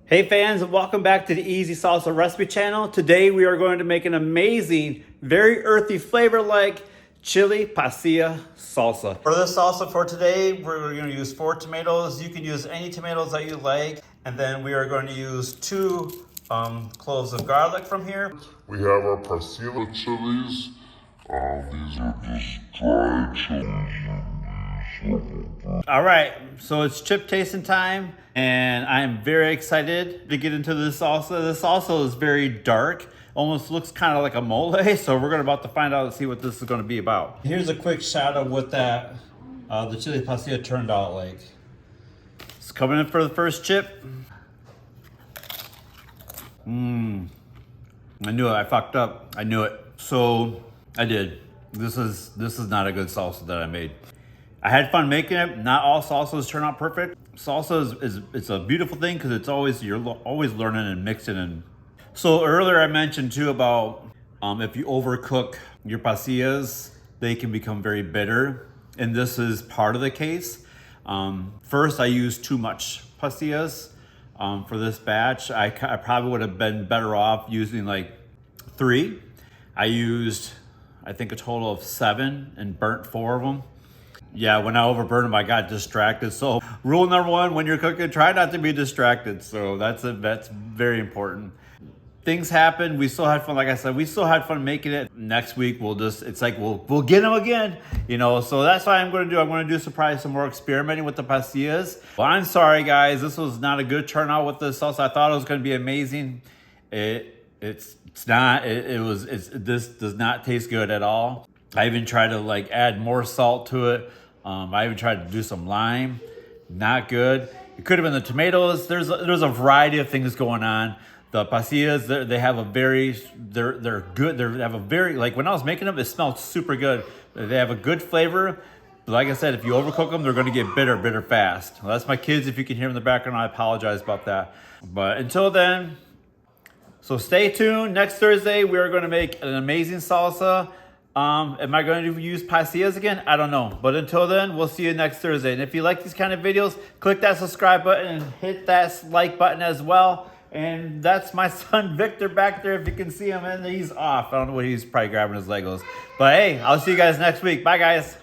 Hey fans, welcome back to the Easy Salsa Recipe channel. Today we are going to make an amazing, very earthy flavor like chili pasilla salsa. For this salsa for today, we're going to use 4 tomatoes. You can use any tomatoes that you like. And then we are going to use 2 cloves of garlic from here. We have our pasilla chilies. These are just dried chilies. All right, so it's chip tasting time, and I'm very excited to get into this salsa. This salsa is very dark, almost looks kind of like a mole, so we're about to find out and see what this is going to be about. Here's a quick shot of what that the chili pasilla turned out like. It's coming in for the first chip. I knew it. I fucked up. I knew it. So I did. This is not a good salsa that I made. I had fun making it. Not all salsas turn out perfect. Salsa is it's a beautiful thing because it's always you're always learning and mixing. And so earlier I mentioned too about if you overcook your pasillas, they can become very bitter, and this is part of the case. First, I used too much pasillas for this batch. I probably would have been better off using like 3. I used I think a total of 7 and burnt 4 of them. Yeah, when I overburned them, I got distracted. So rule number 1, when you're cooking, try not to be distracted. So that's very important. Things happen. We still had fun. Like I said, we still had fun making it. Next week, we'll get them again, you know. So that's what I'm going to do. I'm going to do probably some more experimenting with the pasillas. Well, I'm sorry, guys. This was not a good turnout with the salsa. I thought it was going to be amazing. It's not. This does not taste good at all. I even tried to like add more salt to it. I even tried to do some lime. Not good. It could have been the tomatoes. There's a variety of things going on. The pasillas, they have a very, they're good. They have a very, like when I was making them, it smelled super good. They have a good flavor. But like I said, if you overcook them, they're going to get bitter fast. Well, that's my kids. If you can hear them in the background, I apologize about that. But until then, so stay tuned. Next Thursday, we are going to make an amazing salsa. Am I going to use pasillas again? I don't know. But until then, we'll see you next Thursday. And if you like these kind of videos, click that subscribe button and hit that like button as well. And that's my son Victor back there, if you can see him, and he's off. I don't know what he's probably grabbing his Legos. But hey, I'll see you guys next week. Bye, guys.